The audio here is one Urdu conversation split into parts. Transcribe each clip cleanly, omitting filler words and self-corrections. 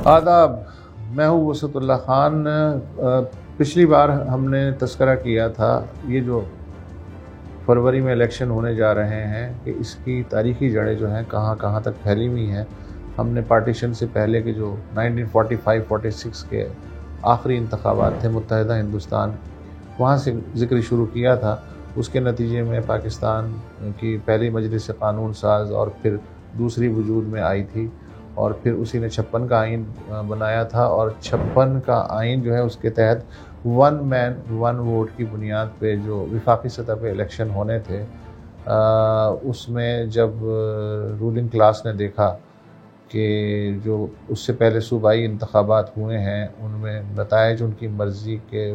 آداب، میں ہوں وسعت اللہ خان۔ پچھلی بار ہم نے تذکرہ کیا تھا یہ جو فروری میں الیکشن ہونے جا رہے ہیں کہ اس کی تاریخی جڑیں جو ہیں کہاں کہاں تک پھیلی ہوئی ہیں۔ ہم نے پارٹیشن سے پہلے کے جو 1945-46 کے آخری انتخابات تھے متحدہ ہندوستان، وہاں سے ذکر شروع کیا تھا۔ اس کے نتیجے میں پاکستان کی پہلی مجلس قانون ساز اور پھر دوسری وجود میں آئی تھی، اور پھر اسی نے 56 کا آئین بنایا تھا، اور 56 کا آئین جو ہے اس کے تحت ون مین ون ووٹ کی بنیاد پہ جو وفاقی سطح پہ الیکشن ہونے تھے، اس میں جب رولنگ کلاس نے دیکھا کہ جو اس سے پہلے صوبائی انتخابات ہوئے ہیں ان میں نتائج ان کی مرضی کے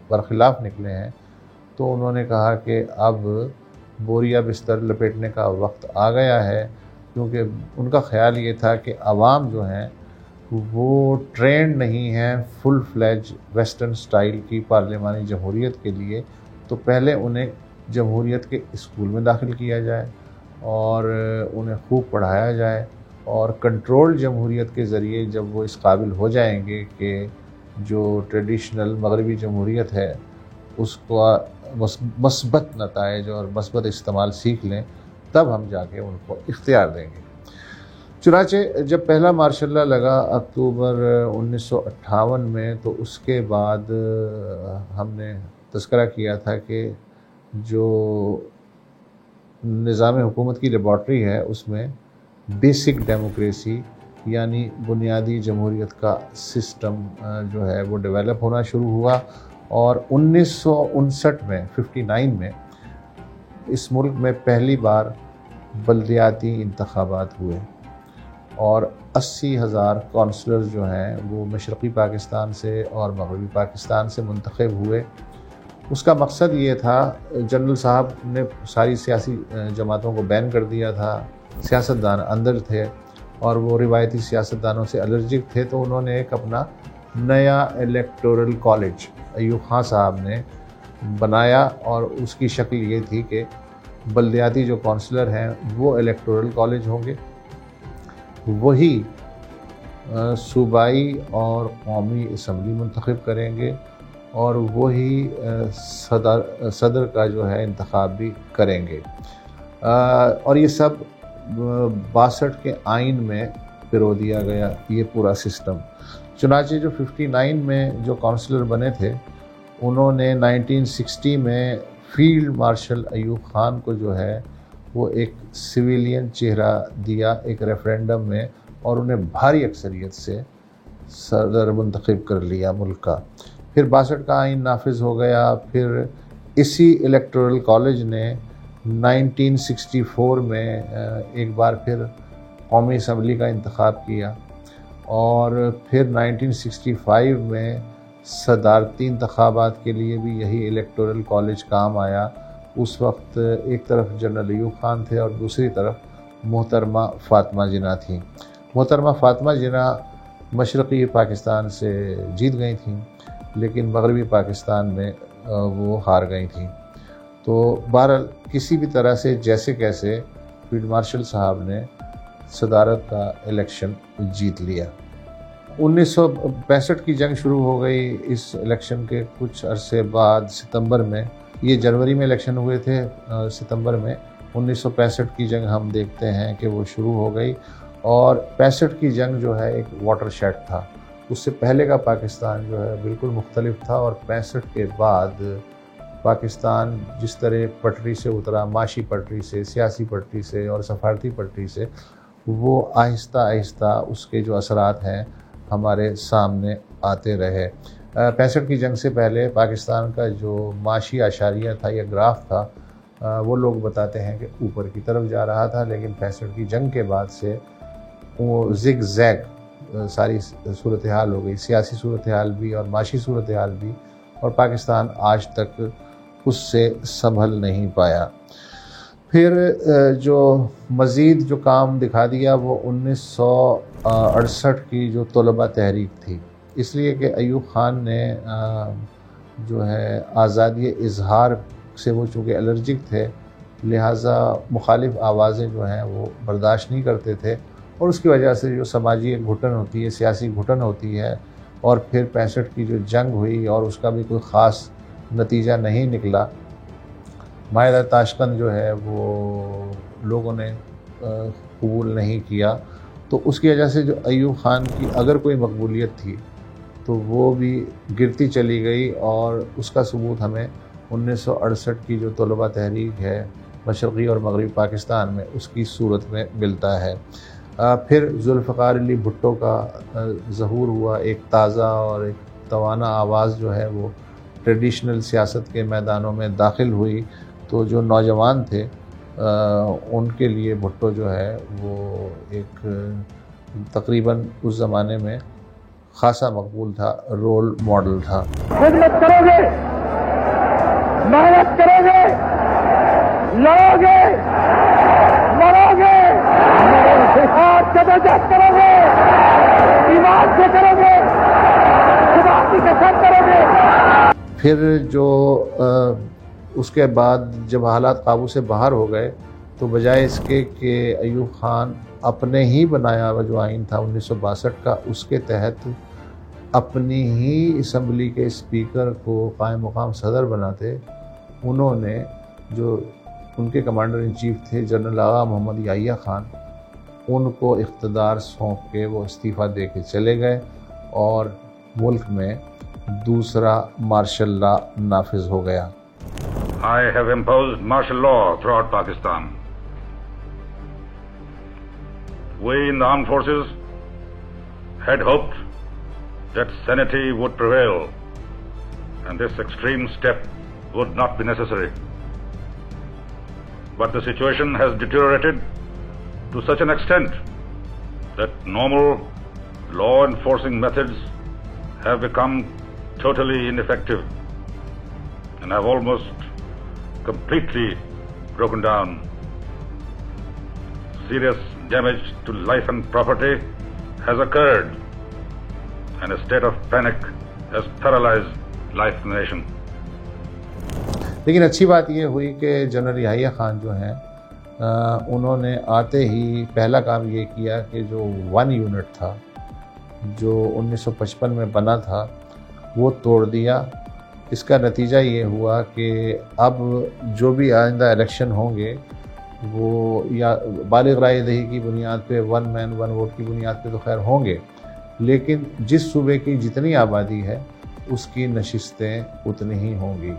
برخلاف نکلے ہیں، تو انہوں نے کہا کہ اب بوریا بستر لپیٹنے کا وقت آ گیا ہے، کیونکہ ان کا خیال یہ تھا کہ عوام جو ہیں وہ ٹرینڈ نہیں ہیں فل فلیج ویسٹرن سٹائل کی پارلیمانی جمہوریت کے لیے، تو پہلے انہیں جمہوریت کے اسکول میں داخل کیا جائے اور انہیں خوب پڑھایا جائے، اور کنٹرول جمہوریت کے ذریعے جب وہ اس قابل ہو جائیں گے کہ جو ٹریڈیشنل مغربی جمہوریت ہے اس کو مثبت نتائج اور مثبت استعمال سیکھ لیں، تب ہم جا کے ان کو اختیار دیں گے۔ چنانچہ جب پہلا مارشل لا لگا اکتوبر 1958 میں، تو اس کے بعد ہم نے تذکرہ کیا تھا کہ جو نظام حکومت کی لیبارٹری ہے اس میں بیسک ڈیموکریسی یعنی بنیادی جمہوریت کا سسٹم جو ہے وہ ڈیولپ ہونا شروع ہوا، اور 1959 میں 59 میں اس ملک میں پہلی بار بلدیاتی انتخابات ہوئے، اور 80,000 کونسلر جو ہیں وہ مشرقی پاکستان سے اور مغربی پاکستان سے منتخب ہوئے۔ اس کا مقصد یہ تھا، جنرل صاحب نے ساری سیاسی جماعتوں کو بین کر دیا تھا، سیاستدان اندر تھے اور وہ روایتی سیاستدانوں سے الرجک تھے، تو انہوں نے ایک اپنا نیا الیکٹورل کالج ایوب خان صاحب نے بنایا، اور اس کی شکل یہ تھی کہ بلدیاتی جو کونسلر ہیں وہ الیکٹورل کالج ہوں گے، وہی صوبائی اور قومی اسمبلی منتخب کریں گے، اور وہی صدر کا جو ہے انتخاب بھی کریں گے، اور یہ سب 62 کے آئین میں پرو دیا گیا یہ پورا سسٹم۔ چنانچہ جو 59 میں جو کونسلر بنے تھے انہوں نے 1960 میں فیلڈ مارشل ایوب خان کو جو ہے وہ ایک سویلین چہرہ دیا ایک ریفرینڈم میں، اور انہیں بھاری اکثریت سے صدر منتخب کر لیا ملک کا۔ پھر 62 کا آئین نافذ ہو گیا۔ پھر اسی الیکٹورل کالج نے 1964 میں ایک بار پھر قومی اسمبلی کا انتخاب کیا، اور پھر 1965 میں صدارتی انتخابات کے لیے بھی یہی الیکٹورل کالج کام آیا۔ اس وقت ایک طرف جنرل ایوب خان تھے اور دوسری طرف محترمہ فاطمہ جناح تھیں۔ محترمہ فاطمہ جناح مشرقی پاکستان سے جیت گئی تھیں، لیکن مغربی پاکستان میں وہ ہار گئی تھیں۔ تو بہرحال کسی بھی طرح سے جیسے کیسے فیلڈ مارشل صاحب نے صدارت کا الیکشن جیت لیا۔ 1965 کی جنگ شروع ہو گئی۔ اس الیکشن کے کچھ عرصے بعد ستمبر میں، یہ جنوری میں الیکشن ہوئے تھے، ستمبر میں 1965 کی جنگ ہم دیکھتے ہیں کہ وہ شروع ہو گئی، اور 65 کی جنگ جو ہے ایک واٹر شیڈ تھا۔ اس سے پہلے کا پاکستان جو ہے بالکل مختلف تھا، اور 65 کے بعد پاکستان جس طرح پٹری سے اترا، معاشی پٹری سے، سیاسی پٹری سے اور سفارتی پٹری سے، وہ آہستہ آہستہ اس کے جو اثرات ہیں ہمارے سامنے آتے رہے۔ 65 کی جنگ سے پہلے پاکستان کا جو معاشی اشاریہ تھا یا گراف تھا، وہ لوگ بتاتے ہیں کہ اوپر کی طرف جا رہا تھا، لیکن 65 کی جنگ کے بعد سے وہ زگ زیگ ساری صورتحال ہو گئی، سیاسی صورتحال بھی اور معاشی صورتحال بھی، اور پاکستان آج تک اس سے سنبھل نہیں پایا۔ پھر جو مزید جو کام دکھا دیا وہ 1968 کی جو طلبہ تحریک تھی، اس لیے کہ ایوب خان نے جو ہے آزادی اظہار سے وہ چونکہ الرجک تھے، لہٰذا مخالف آوازیں جو ہیں وہ برداشت نہیں کرتے تھے، اور اس کی وجہ سے جو سماجی ایک گھٹن ہوتی ہے، سیاسی گھٹن ہوتی ہے، اور پھر 65 کی جو جنگ ہوئی اور اس کا بھی کوئی خاص نتیجہ نہیں نکلا، معاہدہ تاشقند جو ہے وہ لوگوں نے قبول نہیں کیا، تو اس کی وجہ سے جو ایوب خان کی اگر کوئی مقبولیت تھی تو وہ بھی گرتی چلی گئی، اور اس کا ثبوت ہمیں 1968 کی جو طلبہ تحریک ہے مشرقی اور مغربی پاکستان میں، اس کی صورت میں ملتا ہے۔ پھر ذوالفقار علی بھٹو کا ظہور ہوا، ایک تازہ اور ایک توانا آواز جو ہے وہ ٹریڈیشنل سیاست کے میدانوں میں داخل ہوئی، تو جو نوجوان تھے ان کے لیے بھٹو جو ہے وہ ایک تقریباً اس زمانے میں خاصا مقبول تھا، رول ماڈل تھا۔ خدمت کرو گے، محنت کرو گے، لڑو گے، مرو گے، اور جدوجہد کرو گے، ایمان سے کرو گے، خدا کی قسم کرو گے۔ پھر جو اس کے بعد جب حالات قابو سے باہر ہو گئے تو بجائے اس کے کہ ایوب خان اپنے ہی بنایا ہوا جو آئین تھا 1962 کا، اس کے تحت اپنی ہی اسمبلی کے اسپیکر کو قائم مقام صدر بناتے، انہوں نے جو ان کے کمانڈر ان چیف تھے جنرل آغا محمد یحییٰ خان، ان کو اقتدار سونپ کے وہ استعفیٰ دے کے چلے گئے، اور ملک میں دوسرا مارشل لا نافذ ہو گیا۔ I have imposed martial law throughout Pakistan. We in the armed forces had hoped that sanity would prevail and this extreme step would not be necessary. But the situation has deteriorated to such an extent that normal law enforcing methods have become totally ineffective and have almost completely broken down. Serious damage to life and property has occurred and a state of panic has paralyzed life in the nation. لیکن اچھی بات یہ ہوئی کہ جنرل یحییٰ خان جو ہیں انہوں نے آتے ہی پہلا کام یہ کیا کہ جو 1 یونٹ تھا جو 1955 میں بنا تھا وہ توڑ دیا۔ اس کا نتیجہ یہ ہوا کہ اب جو بھی آئندہ الیکشن ہوں گے وہ یا بالغ رائے دہی کی بنیاد پہ 1 مین 1 ووٹ کی بنیاد پہ تو خیر ہوں گے، لیکن جس صوبے کی جتنی آبادی ہے اس کی نشستیں اتنی ہی ہوں گی۔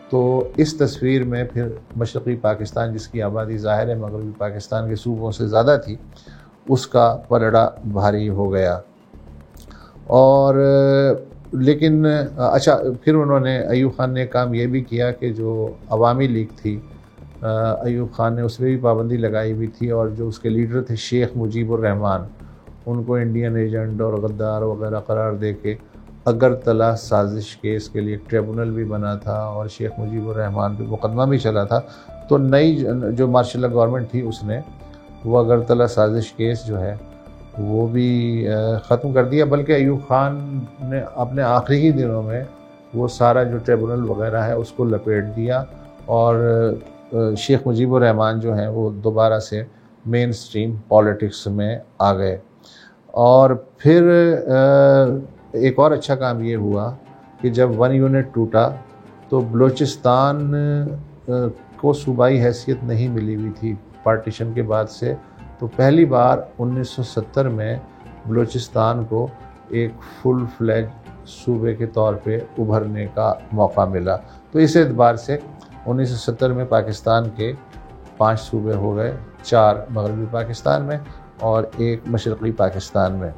تو اس تصویر میں پھر مشرقی پاکستان جس کی آبادی ظاہر ہے مغربی پاکستان کے صوبوں سے زیادہ تھی، اس کا پلڑا بھاری ہو گیا۔ اور لیکن اچھا پھر انہوں نے ایوب خان نے کام یہ بھی کیا کہ جو عوامی لیگ تھی ایوب خان نے اس میں بھی پابندی لگائی ہوئی تھی، اور جو اس کے لیڈر تھے شیخ مجیب الرحمان، ان کو انڈین ایجنٹ اور غدار وغیرہ قرار دے کے اگرتلہ سازش کیس کے لیے ایک ٹریبونل بھی بنا تھا اور شیخ مجیب الرحمان پہ مقدمہ بھی چلا تھا۔ تو نئی جو مارشل لا گورنمنٹ تھی اس نے وہ اگرتلہ سازش کیس جو ہے وہ بھی ختم کر دیا، بلکہ ایوب خان نے اپنے آخری ہی دنوں میں وہ سارا جو ٹریبونل وغیرہ ہے اس کو لپیٹ دیا، اور شیخ مجیب الرحمان جو ہیں وہ دوبارہ سے مین سٹریم پالیٹکس میں آ گئے۔ اور پھر ایک اور اچھا کام یہ ہوا کہ جب 1 یونٹ ٹوٹا تو بلوچستان کو صوبائی حیثیت نہیں ملی ہوئی تھی پارٹیشن کے بعد سے، تو پہلی بار 1970 میں بلوچستان کو ایک فل فلیج صوبے کے طور پہ ابھرنے کا موقع ملا۔ تو اس اعتبار سے 1970 میں پاکستان کے 5 صوبے ہو گئے، 4 مغربی پاکستان میں اور 1 مشرقی پاکستان میں۔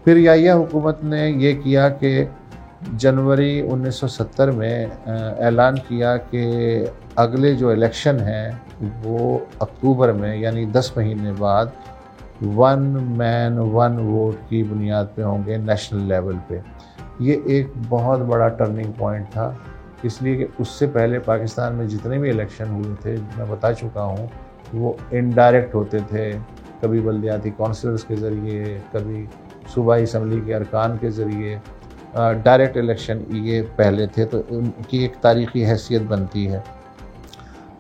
پھر یحییٰ حکومت نے یہ کیا کہ جنوری 1970 میں اعلان کیا کہ اگلے جو الیکشن ہیں وہ اکتوبر میں، یعنی 10 مہینے بعد 1 مین 1 ووٹ کی بنیاد پہ ہوں گے نیشنل لیول پہ۔ یہ ایک بہت بڑا ٹرننگ پوائنٹ تھا، اس لیے کہ اس سے پہلے پاکستان میں جتنے بھی الیکشن ہوئے تھے میں بتا چکا ہوں وہ انڈائریکٹ ہوتے تھے، کبھی بلدیاتی کونسلرز کے ذریعے، کبھی صوبائی اسمبلی کے ارکان کے ذریعے، ڈائریکٹ الیکشن یہ پہلے تھے، تو ان کی ایک تاریخی حیثیت بنتی ہے۔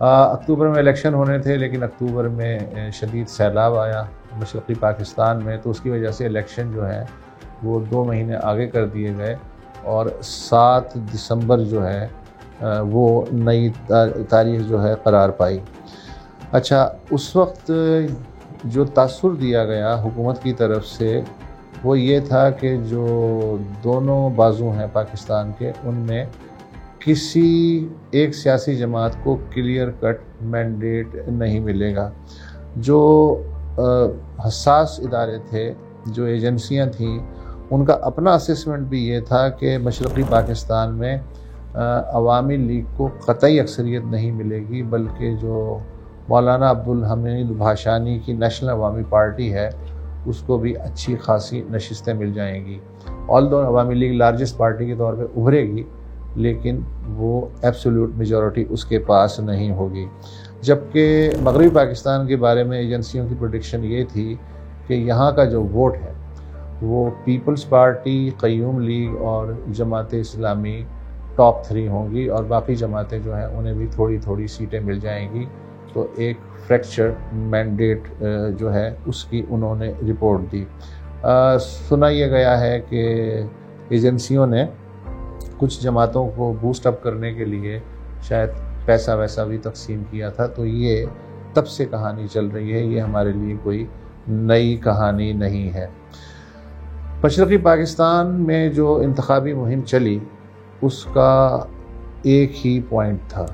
اکتوبر میں الیکشن ہونے تھے، لیکن اکتوبر میں شدید سیلاب آیا مشرقی پاکستان میں، تو اس کی وجہ سے الیکشن جو ہے وہ 2 مہینے آگے کر دیے گئے، اور 7 دسمبر جو ہے وہ نئی تاریخ جو ہے قرار پائی۔ اچھا، اس وقت جو تاثر دیا گیا حکومت کی طرف سے وہ یہ تھا کہ جو دونوں بازو ہیں پاکستان کے، ان میں کسی ایک سیاسی جماعت کو کلیئر کٹ مینڈیٹ نہیں ملے گا۔ جو حساس ادارے تھے، جو ایجنسیاں تھیں، ان کا اپنا اسسمنٹ بھی یہ تھا کہ مشرقی پاکستان میں عوامی لیگ کو قطعی اکثریت نہیں ملے گی، بلکہ جو مولانا عبدالحمید بھاشانی کی نیشنل عوامی پارٹی ہے اس کو بھی اچھی خاصی نشستیں مل جائیں گی۔ آلدو عوامی لیگ لارجسٹ پارٹی کے طور پہ ابھرے گی، لیکن وہ ایبسولوٹ میجورٹی اس کے پاس نہیں ہوگی۔ جبکہ مغربی پاکستان کے بارے میں ایجنسیوں کی پریڈکشن یہ تھی کہ یہاں کا جو ووٹ ہے وہ پیپلز پارٹی، قیوم لیگ اور جماعت اسلامی ٹاپ 3 ہوں گی، اور باقی جماعتیں جو ہیں انہیں بھی تھوڑی تھوڑی سیٹیں مل جائیں گی۔ تو ایک فریکچر مینڈیٹ جو ہے اس کی انہوں نے رپورٹ دی۔ سنا یہ گیا ہے کہ ایجنسیوں نے کچھ جماعتوں کو بوسٹ اپ کرنے کے لیے شاید پیسہ ویسا بھی تقسیم کیا تھا، تو یہ تب سے کہانی چل رہی ہے، یہ ہمارے لیے کوئی نئی کہانی نہیں ہے۔ مشرقی پاکستان میں جو انتخابی مہم چلی اس کا ایک ہی پوائنٹ تھا،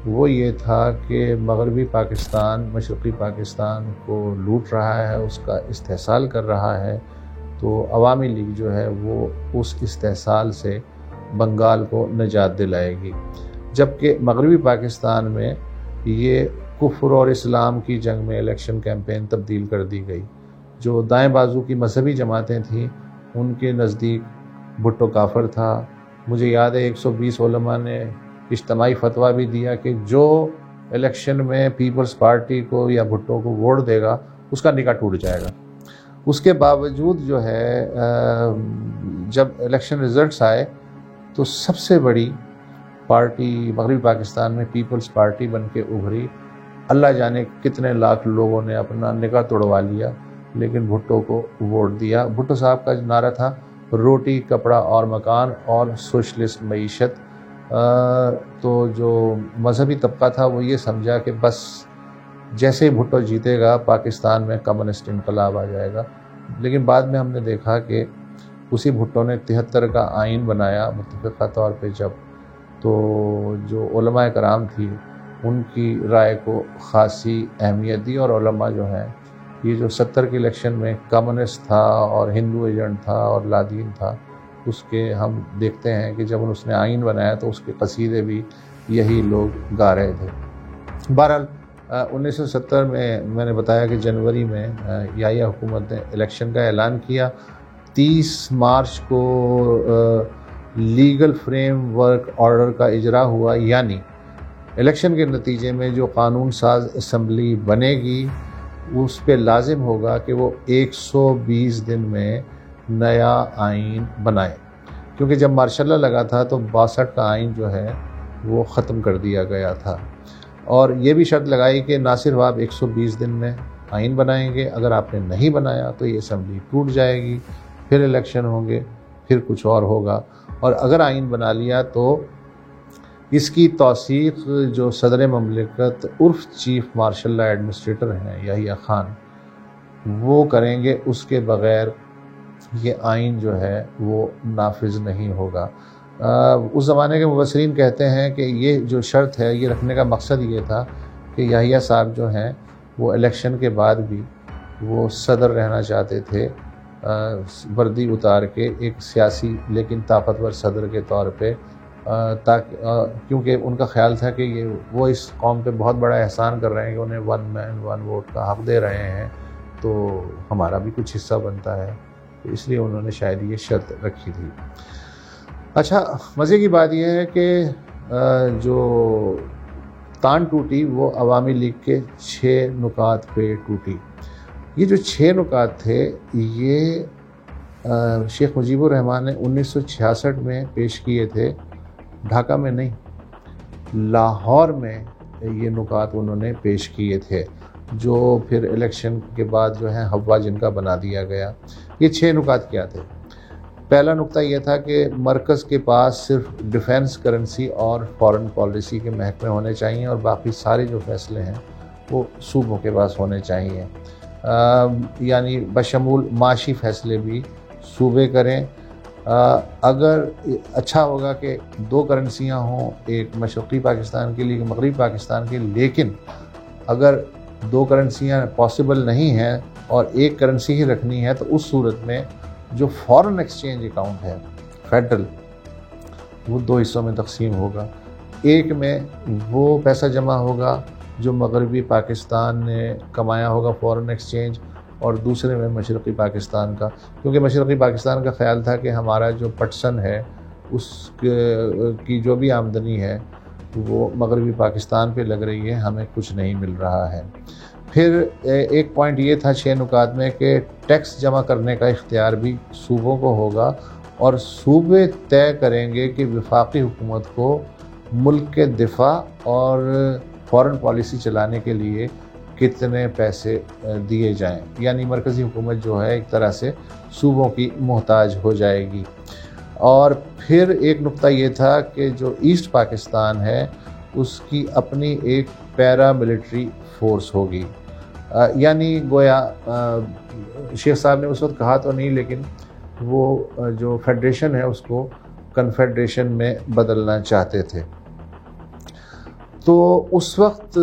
وہ یہ تھا کہ مغربی پاکستان مشرقی پاکستان کو لوٹ رہا ہے، اس کا استحصال کر رہا ہے، تو عوامی لیگ جو ہے وہ اس استحصال سے بنگال کو نجات دلائے گی۔ جبکہ مغربی پاکستان میں یہ کفر اور اسلام کی جنگ میں الیکشن کیمپین تبدیل کر دی گئی۔ جو دائیں بازو کی مذہبی جماعتیں تھیں ان کے نزدیک بھٹو کافر تھا۔ مجھے یاد ہے 120 علماء نے اجتماعی فتویٰ بھی دیا کہ جو الیکشن میں پیپلز پارٹی کو یا بھٹو کو ووٹ دے گا اس کا نکاح ٹوٹ جائے گا۔ اس کے باوجود جو ہے جب الیکشن ریزلٹس آئے تو سب سے بڑی پارٹی مغربی پاکستان میں پیپلز پارٹی بن کے ابھری۔ اللہ جانے کتنے لاکھ لوگوں نے اپنا نکاح توڑوا لیا، لیکن بھٹو کو ووٹ دیا۔ بھٹو صاحب کا نعرہ تھا روٹی، کپڑا اور مکان اور سوشلسٹ معیشت۔ تو جو مذہبی طبقہ تھا وہ یہ سمجھا کہ بس جیسے ہی بھٹو جیتے گا پاکستان میں کمیونسٹ انقلاب آ جائے گا۔ لیکن بعد میں ہم نے دیکھا کہ اسی بھٹو نے 73 کا آئین بنایا متفقہ طور پہ جب، تو جو علماء کرام تھی ان کی رائے کو خاصی اہمیت دی، اور علماء جو ہیں یہ جو 70 کے الیکشن میں کمیونسٹ تھا اور ہندو ایجنٹ تھا اور لادین تھا، اس کے ہم دیکھتے ہیں کہ جب اس نے آئین بنایا تو اس کے قصیدے بھی یہی لوگ گا رہے تھے۔ بہرحال 1970 میں نے بتایا کہ جنوری میں یحییٰ حکومت نے الیکشن کا اعلان کیا۔ 30 مارچ کو لیگل فریم ورک آرڈر کا اجرا ہوا، یعنی الیکشن کے نتیجے میں جو قانون ساز اسمبلی بنے گی اس پہ لازم ہوگا کہ وہ 120 دن میں نیا آئین بنائے، کیونکہ جب مارشل لا لگا تھا تو 62 کا آئین جو ہے وہ ختم کر دیا گیا تھا، اور یہ بھی شرط لگائی کہ نہ صرف آپ 120 دن میں آئین بنائیں گے، اگر آپ نے نہیں بنایا تو یہ اسمبلی ٹوٹ جائے گی، پھر الیکشن ہوں گے، پھر کچھ اور ہوگا، اور اگر آئین بنا لیا تو اس کی توثیق جو صدر مملکت عرف چیف مارشل لا ایڈمنسٹریٹر ہیں یحییٰ خان وہ کریں گے، اس کے بغیر یہ آئین جو ہے وہ نافذ نہیں ہوگا۔ اس زمانے کے مبصرین کہتے ہیں کہ یہ جو شرط ہے یہ رکھنے کا مقصد یہ تھا کہ یحییٰ صاحب جو ہیں وہ الیکشن کے بعد بھی وہ صدر رہنا چاہتے تھے، وردی اتار کے ایک سیاسی لیکن طاقتور صدر کے طور پہ، کیونکہ ان کا خیال تھا کہ وہ اس قوم پہ بہت بڑا احسان کر رہے ہیں کہ انہیں 1 مین 1 ووٹ کا حق دے رہے ہیں، تو ہمارا بھی کچھ حصہ بنتا ہے، تو اس لیے انہوں نے شاید یہ شرط رکھی تھی۔ اچھا، مزے کی بات یہ ہے کہ جو تان ٹوٹی وہ عوامی لیگ کے 6 نکات پہ ٹوٹی۔ یہ جو 6 نکات تھے یہ شیخ مجیب الرحمن نے 1966 میں پیش کیے تھے، ڈھاکہ میں نہیں، لاہور میں یہ نکات انہوں نے پیش کیے تھے، جو پھر الیکشن کے بعد جو ہے ہوا جن کا بنا دیا گیا۔ یہ 6 نکات کیا تھے؟ پہلا نقطہ یہ تھا کہ مرکز کے پاس صرف ڈیفنس، کرنسی اور فارن پالیسی کے محکمے ہونے چاہیے، اور باقی سارے جو فیصلے ہیں وہ صوبوں کے پاس ہونے چاہیے، یعنی بشمول معاشی فیصلے بھی صوبے کریں۔ اگر اچھا ہوگا کہ 2 کرنسیاں ہوں، ایک مشرقی پاکستان کے لیے، ایک مغربی پاکستان کے لیے، لیکن اگر 2 کرنسیاں پاسبل نہیں ہیں اور ایک کرنسی ہی رکھنی ہے تو اس صورت میں جو فارن ایکسچینج اکاؤنٹ ہے فیڈرل، وہ 2 حصوں میں تقسیم ہوگا۔ ایک میں وہ پیسہ جمع ہوگا جو مغربی پاکستان نے کمایا ہوگا فارن ایکسچینج، اور دوسرے میں مشرقی پاکستان کا، کیونکہ مشرقی پاکستان کا خیال تھا کہ ہمارا جو پٹسن ہے اس کی جو بھی آمدنی ہے وہ مغربی پاکستان پہ لگ رہی ہے، ہمیں کچھ نہیں مل رہا ہے۔ پھر ایک پوائنٹ یہ تھا 6 نکات میں کہ ٹیکس جمع کرنے کا اختیار بھی صوبوں کو ہوگا، اور صوبے طے کریں گے کہ وفاقی حکومت کو ملک کے دفاع اور فارن پالیسی چلانے کے لیے کتنے پیسے دیے جائیں، یعنی مرکزی حکومت جو ہے ایک طرح سے صوبوں کی محتاج ہو جائے گی۔ اور پھر ایک نقطہ یہ تھا کہ جو ایسٹ پاکستان ہے اس کی اپنی ایک پیرا ملٹری فورس ہوگی، یعنی گویا شیخ صاحب نے اس وقت کہا تو نہیں، لیکن وہ جو فیڈریشن ہے اس کو کنفیڈریشن میں بدلنا چاہتے تھے۔ تو اس وقت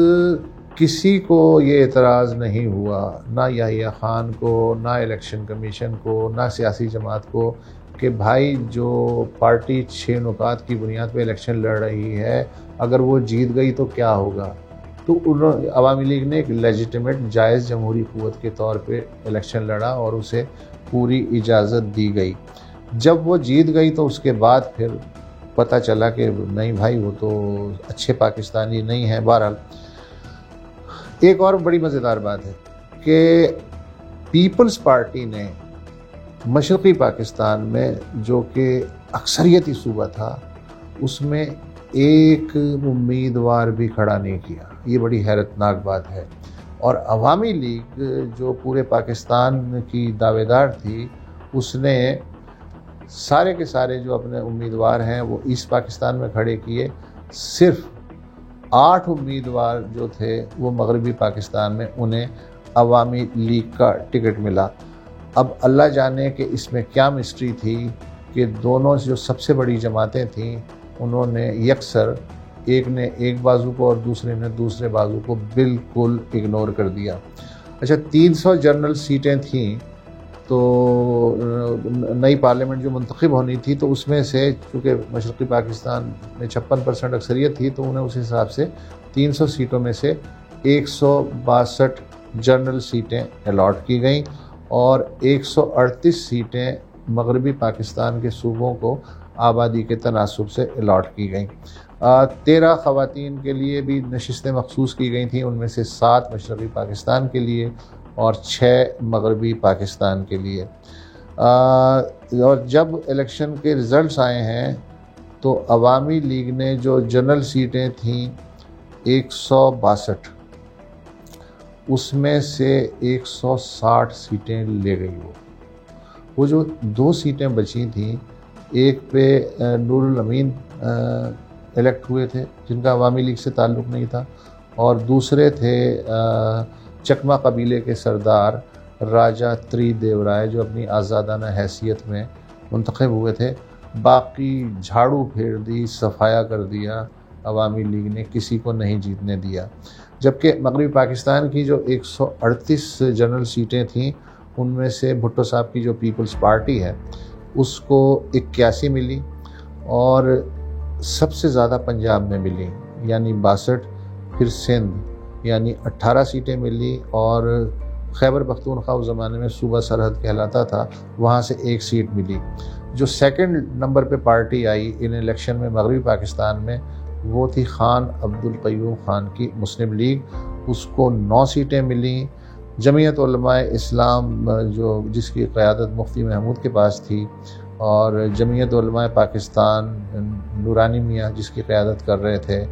کسی کو یہ اعتراض نہیں ہوا، نہ یحییٰ خان کو، نہ الیکشن کمیشن کو، نہ سیاسی جماعت کو، کہ بھائی جو پارٹی 6 نکات کی بنیاد پہ الیکشن لڑ رہی ہے اگر وہ جیت گئی تو کیا ہوگا۔ تو عوامی لیگ نے ایک لیجیٹیمیٹ جائز جمہوری قوت کے طور پہ الیکشن لڑا اور اسے پوری اجازت دی گئی۔ جب وہ جیت گئی تو اس کے بعد پھر پتہ چلا کہ نہیں بھائی وہ تو اچھے پاکستانی نہیں ہیں۔ بہرحال ایک اور بڑی مزیدار بات ہے کہ پیپلز پارٹی نے مشرقی پاکستان میں جو کہ اکثریتی صوبہ تھا اس میں ایک امیدوار بھی کھڑا نہیں کیا۔ یہ بڑی حیرتناک بات ہے، اور عوامی لیگ جو پورے پاکستان کی دعوے دار تھی اس نے سارے کے سارے جو اپنے امیدوار ہیں وہ ایسٹ پاکستان میں کھڑے کیے، صرف 8 امیدوار جو تھے وہ مغربی پاکستان میں انہیں عوامی لیگ کا ٹکٹ ملا۔ اب اللہ جانے کہ اس میں کیا مسٹری تھی کہ دونوں جو سب سے بڑی جماعتیں تھیں انہوں نے یکسر، ایک نے ایک بازو کو اور دوسرے نے دوسرے بازو کو بالکل اگنور کر دیا۔ اچھا 300 جنرل سیٹیں تھیں تو نئی پارلیمنٹ جو منتخب ہونی تھی، تو اس میں سے چونکہ مشرقی پاکستان میں 56% اکثریت تھی تو انہیں اس حساب سے 300 سیٹوں میں سے 162 جنرل سیٹیں الاٹ کی گئیں، اور 138 سیٹیں مغربی پاکستان کے صوبوں کو آبادی کے تناسب سے الاٹ کی گئیں۔ 13 خواتین کے لیے بھی نشستیں مخصوص کی گئی تھیں، ان میں سے 7 مشرقی پاکستان کے لیے اور 6 مغربی پاکستان کے لیے۔ اور جب الیکشن کے رزلٹس آئے ہیں تو عوامی لیگ نے جو جنرل سیٹیں تھیں 162، اس میں سے 160 سیٹیں لے گئی۔ وہ جو 2 سیٹیں بچی تھیں، ایک پہ نور الامین الیکٹ ہوئے تھے جن کا عوامی لیگ سے تعلق نہیں تھا، اور دوسرے تھے چکما قبیلے کے سردار راجہ تری دیو رائے جو اپنی آزادانہ حیثیت میں منتخب ہوئے تھے۔ باقی جھاڑو پھیر دی، صفایا کر دیا، عوامی لیگ نے کسی کو نہیں جیتنے دیا۔ جبکہ مغربی پاکستان کی جو 138 جنرل سیٹیں تھیں ان میں سے بھٹو صاحب کی جو پیپلز پارٹی ہے اس کو 81 ملی، اور سب سے زیادہ پنجاب میں ملی یعنی 62، پھر سندھ یعنی 18 سیٹیں ملی، اور خیبر پختونخوا اس زمانے میں صوبہ سرحد کہلاتا تھا، وہاں سے 1 سیٹ ملی۔ جو سیکنڈ نمبر پہ پارٹی آئی ان الیکشن میں مغربی پاکستان میں وہ تھی خان عبد القیوم خان کی مسلم لیگ، اس کو 9 سیٹیں ملیں۔ جمعیت علماء اسلام جو جس کی قیادت مفتی محمود کے پاس تھی، اور جمعیت علماء پاکستان نورانی میاں جس کی قیادت کر رہے تھے،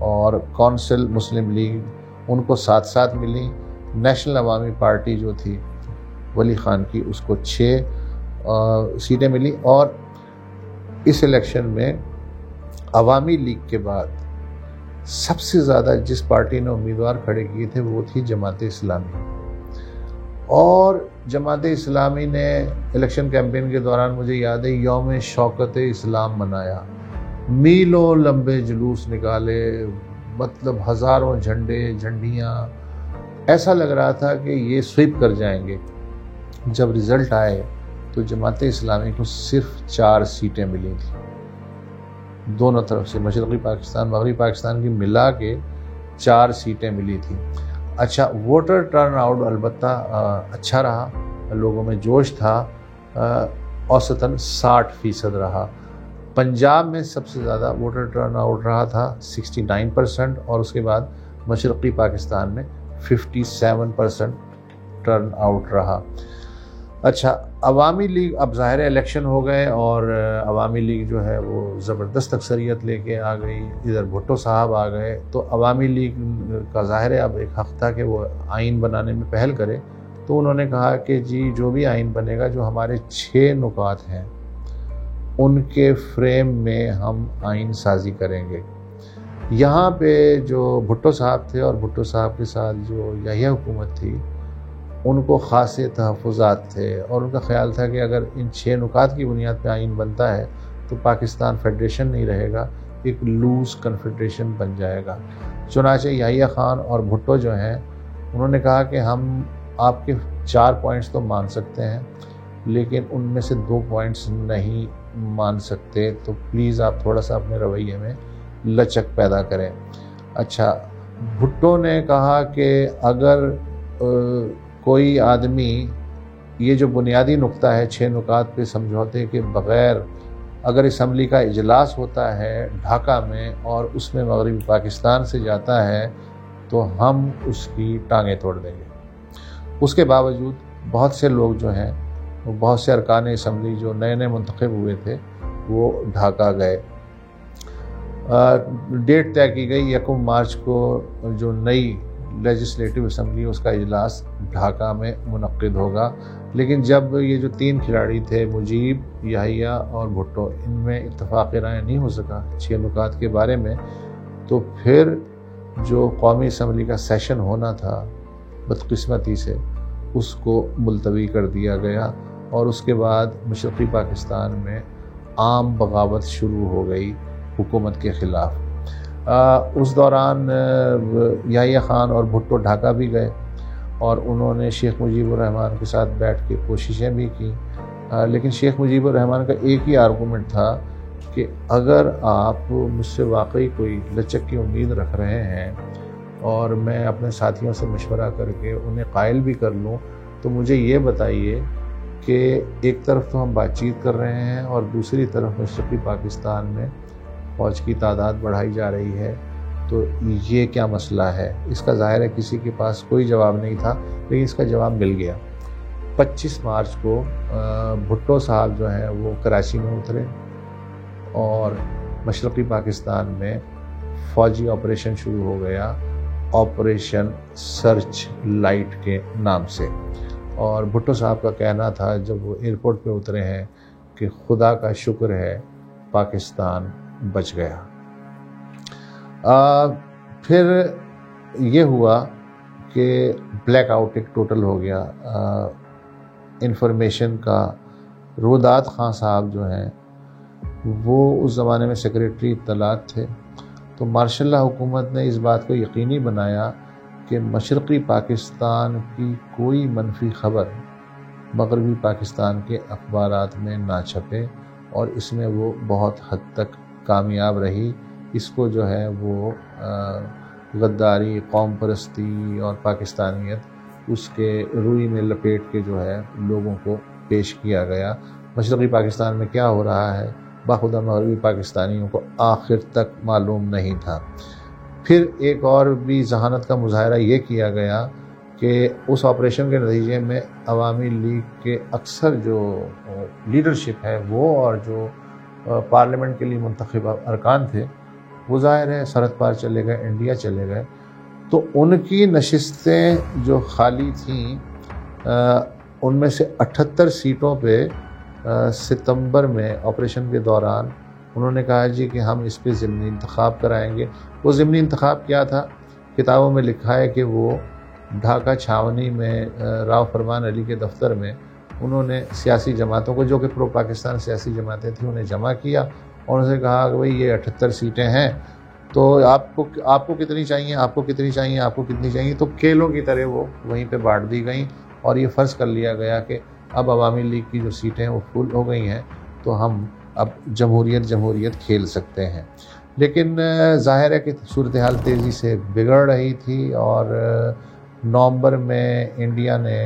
اور کونسل مسلم لیگ ان کو 7 ملی. نیشنل عوامی پارٹی جو تھی ولی خان کی اس کو 6 سیٹیں ملی. اور اس الیکشن میں عوامی لیگ کے بعد سب سے زیادہ جس پارٹی نے امیدوار کھڑے کیے تھے وہ تھی جماعت اسلامی. اور جماعت اسلامی نے الیکشن کیمپین کے دوران مجھے یاد ہے یوم شوکت اسلام منایا، میلوں لمبے جلوس نکالے، مطلب ہزاروں جھنڈے جھنڈیاں، ایسا لگ رہا تھا کہ یہ سویپ کر جائیں گے. جب رزلٹ آئے تو جماعت اسلامی کو صرف 4 سیٹیں ملی تھیں دونوں طرف سے، مشرقی پاکستان مغربی پاکستان کی ملا کے 4 سیٹیں ملی تھیں. اچھا، ووٹر ٹرن آؤٹ البتہ اچھا رہا، لوگوں میں جوش تھا، اوسطاً 60% رہا. پنجاب میں سب سے زیادہ ووٹر ٹرن آؤٹ رہا تھا 69%، اور اس کے بعد مشرقی پاکستان میں 57% ٹرن آؤٹ رہا. اچھا، عوامی لیگ اب ظاہر الیکشن ہو گئے اور عوامی لیگ جو ہے وہ زبردست اکثریت لے کے آ گئی، ادھر بھٹو صاحب آ گئے. تو عوامی لیگ کا ظاہر ہے اب ایک حق تھا کہ وہ آئین بنانے میں پہل کرے. تو انہوں نے کہا کہ جی جو بھی آئین بنے گا، جو ہمارے 6 نکات ہیں ان کے فریم میں ہم آئین سازی کریں گے. یہاں پہ جو بھٹو صاحب تھے اور بھٹو صاحب کے ساتھ جو یحییٰ حکومت تھی ان کو خاصے تحفظات تھے، اور ان کا خیال تھا کہ اگر ان 6 نکات کی بنیاد پہ آئین بنتا ہے تو پاکستان فیڈریشن نہیں رہے گا، ایک لوز کنفیڈریشن بن جائے گا. چنانچہ یحییٰ خان اور بھٹو جو ہیں انہوں نے کہا کہ ہم آپ کے 4 پوائنٹس تو مان سکتے ہیں لیکن ان میں سے 2 پوائنٹس نہیں مان سکتے، تو پلیز آپ تھوڑا سا اپنے رویے میں لچک پیدا کریں. اچھا، بھٹو نے کہا کہ اگر کوئی آدمی یہ جو بنیادی نقطہ ہے 6 نکات پہ سمجھوتے کے بغیر اگر اسمبلی کا اجلاس ہوتا ہے ڈھاکہ میں اور اس میں مغربی پاکستان سے جاتا ہے تو ہم اس کی ٹانگیں توڑ دیں گے. اس کے باوجود بہت سے لوگ جو ہیں، بہت سے ارکان اسمبلی جو نئے منتخب ہوئے تھے وہ ڈھاکہ گئے. ڈیٹ طے کی گئی 1 مارچ کو جو نئی لیجسلیٹو اسمبلی اس کا اجلاس ڈھاکہ میں منعقد ہوگا. لیکن جب یہ جو 3 کھلاڑی تھے مجیب، یحییٰ اور بھٹو، ان میں اتفاق رائے نہیں ہو سکا 6 نکات کے بارے میں، تو پھر جو قومی اسمبلی کا سیشن ہونا تھا بدقسمتی سے اس کو ملتوی کر دیا گیا، اور اس کے بعد مشرقی پاکستان میں عام بغاوت شروع ہو گئی حکومت کے خلاف. اس دوران یحییٰ خان اور بھٹو ڈھاکہ بھی گئے اور انہوں نے شیخ مجیب الرحمن کے ساتھ بیٹھ کے کوششیں بھی کی، لیکن شیخ مجیب الرحمن کا ایک ہی آرگومنٹ تھا کہ اگر آپ مجھ سے واقعی کوئی لچک کی امید رکھ رہے ہیں اور میں اپنے ساتھیوں سے مشورہ کر کے انہیں قائل بھی کر لوں، تو مجھے یہ بتائیے کہ ایک طرف تو ہم بات چیت کر رہے ہیں اور دوسری طرف مشرقی پاکستان میں فوج کی تعداد بڑھائی جا رہی ہے، تو یہ کیا مسئلہ ہے؟ اس کا ظاہر ہے کسی کے پاس کوئی جواب نہیں تھا، لیکن اس کا جواب مل گیا. 25 مارچ کو بھٹو صاحب جو ہیں وہ کراچی میں اترے اور مشرقی پاکستان میں فوجی آپریشن شروع ہو گیا، آپریشن سرچ لائٹ کے نام سے. اور بھٹو صاحب کا کہنا تھا جب وہ ایئرپورٹ پہ اترے ہیں کہ خدا کا شکر ہے پاکستان بچ گیا. پھر یہ ہوا کہ بلیک آؤٹ ایک ٹوٹل ہو گیا. انفارمیشن کا روداد خان صاحب جو ہیں وہ اس زمانے میں سیکریٹری اطلاعات تھے، تو ماشاء اللہ حکومت نے اس بات کو یقینی بنایا کہ مشرقی پاکستان کی کوئی منفی خبر مغربی پاکستان کے اخبارات میں نہ چھپے، اور اس میں وہ بہت حد تک کامیاب رہی. اس کو جو ہے وہ غداری، قوم پرستی اور پاکستانیت اس کے روئی میں لپیٹ کے جو ہے لوگوں کو پیش کیا گیا. مشرقی پاکستان میں کیا ہو رہا ہے باخدا مغربی پاکستانیوں کو آخر تک معلوم نہیں تھا. پھر ایک اور بھی ذہانت کا مظاہرہ یہ کیا گیا کہ اس آپریشن کے نتیجے میں عوامی لیگ کے اکثر جو لیڈرشپ ہے وہ اور جو پارلیمنٹ کے لیے منتخب ارکان تھے وہ ظاہر ہے سرحد پار چلے گئے، انڈیا چلے گئے، تو ان کی نشستیں جو خالی تھیں ان میں سے 78 سیٹوں پہ ستمبر میں آپریشن کے دوران انہوں نے کہا جی کہ ہم اس پہ ضمنی انتخاب کرائیں گے۔ وہ ضمنی انتخاب کیا تھا؟ کتابوں میں لکھا ہے کہ وہ ڈھاکہ چھاونی میں راؤ فرمان علی کے دفتر میں انہوں نے سیاسی جماعتوں کو، جو کہ پرو پاکستان سیاسی جماعتیں تھیں، انہیں جمع کیا اور ان سے کہا کہ بھئی یہ 78 سیٹیں ہیں، تو آپ کو کتنی چاہیے، آپ کو کتنی چاہیے، آپ کو کتنی چاہیے، تو کھیلوں کی طرح وہ وہیں پہ بانٹ دی گئیں اور یہ فرض کر لیا گیا کہ اب عوامی لیگ کی جو سیٹیں وہ فل ہو گئی ہیں تو ہم اب جمہوریت کھیل سکتے ہیں۔ لیکن ظاہر ہے کہ صورتحال تیزی سے بگڑ رہی تھی اور نومبر میں انڈیا نے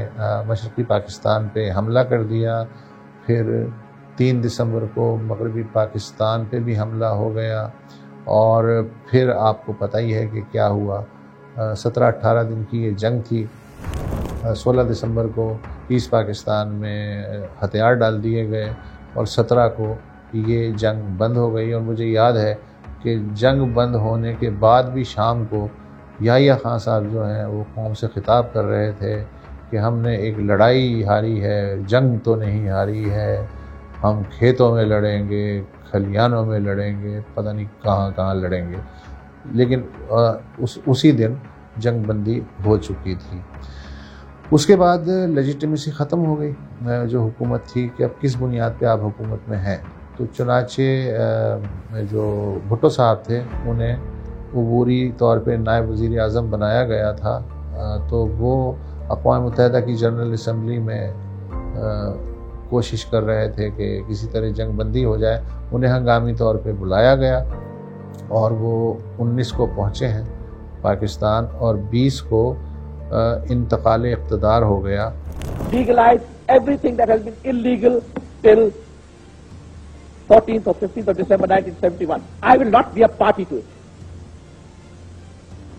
مشرقی پاکستان پہ حملہ کر دیا، پھر 3 دسمبر کو مغربی پاکستان پہ بھی حملہ ہو گیا، اور پھر آپ کو پتہ ہی ہے کہ کیا ہوا۔ 17-18 دن کی یہ جنگ تھی۔ 16 دسمبر کو ایسٹ پاکستان میں ہتھیار ڈال دیے گئے اور 17 کو یہ جنگ بند ہو گئی۔ اور مجھے یاد ہے کہ جنگ بند ہونے کے بعد بھی شام کو یحییٰ خان صاحب جو ہیں وہ قوم سے خطاب کر رہے تھے کہ ہم نے ایک لڑائی ہاری ہے، جنگ تو نہیں ہاری ہے، ہم کھیتوں میں لڑیں گے، کھلیانوں میں لڑیں گے، پتہ نہیں کہاں کہاں لڑیں گے۔ لیکن اسی دن جنگ بندی ہو چکی تھی۔ اس کے بعد لیجیٹیمیسی ختم ہو گئی جو حکومت تھی کہ اب کس بنیاد پہ آپ حکومت میں ہیں۔ تو چنانچہ جو بھٹو صاحب تھے انہیں عبوری طور پہ نائب وزیر اعظم بنایا گیا تھا، تو وہ اقوام متحدہ کی جنرل اسمبلی میں کوشش کر رہے تھے کہ کسی طرح جنگ بندی ہو جائے۔ انہیں ہنگامی طور پہ بلایا گیا اور وہ 19 کو پہنچے ہیں پاکستان اور 20 کو انتقال اقتدار ہو گیا۔ Legalize everything that has been illegal till 14th or 15th of December 1971. I will not be a party to it.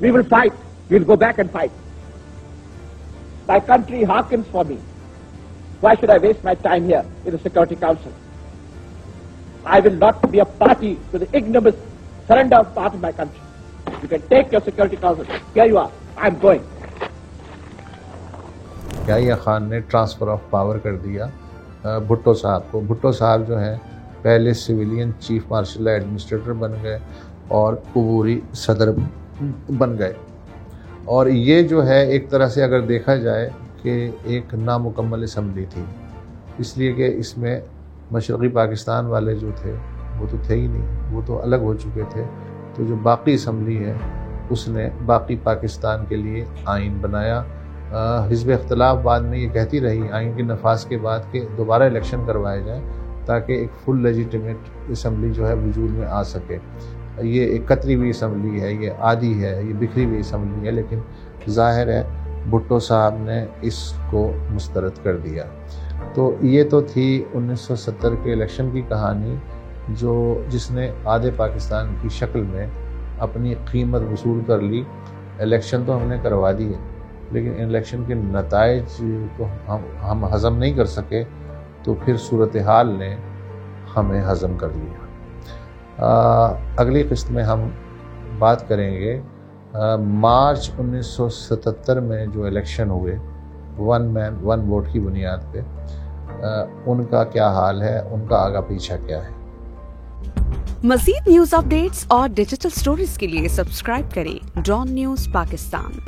We will fight. We will go back and fight. My country hearkens for me. Why should I waste my time here in the Security Council? I will not be a party to the ignominious surrender of part of my country. You can take your Security Council. Here you are. I am going. Yahya Khan نے ٹرانسفر آف پاور کر دیا بھٹو صاحب کو۔ بھٹو صاحب جو ہیں پہلے سویلین چیف مارشل ایڈمنسٹریٹر بن گئے اور عبوری صدر بن گئے، اور یہ جو ہے ایک طرح سے اگر دیکھا جائے کہ ایک نامکمل اسمبلی تھی، اس لیے کہ اس میں مشرقی پاکستان والے جو تھے وہ تو تھے ہی نہیں، وہ تو الگ ہو چکے تھے۔ تو جو باقی اسمبلی ہے اس نے باقی پاکستان کے لیے آئین بنایا۔ حزب اختلاف بعد میں یہ کہتی رہی آئین کے نفاذ کے بعد کہ دوبارہ الیکشن کروائے جائیں تاکہ ایک فل لیجیٹیمیٹ اسمبلی جو ہے وجود میں آ سکے۔ یہ ایک قطری ہوئی اسمبلی ہے، یہ آدھی ہے، یہ بکھری ہوئی اسمبلی ہے، لیکن ظاہر ہے بھٹو صاحب نے اس کو مسترد کر دیا۔ تو یہ تو تھی 1970 کے الیکشن کی کہانی، جس نے آدھے پاکستان کی شکل میں اپنی قیمت وصول کر لی۔ الیکشن تو ہم نے کروا دیے، لیکن الیکشن کے نتائج کو ہم ہضم نہیں کر سکے، تو پھر صورتحال نے ہمیں ہضم کر لیا۔ اگلی قسط میں ہم بات کریں گے مارچ 1977 میں جو الیکشن ہوئے 1 مین 1 ووٹ کی بنیاد پہ، ان کا کیا حال ہے، ان کا آگا پیچھا کیا ہے۔ مزید نیوز اپ ڈیٹس اور ڈیجیٹل سٹوریز کے لیے سبسکرائب کریں ڈان نیوز پاکستان۔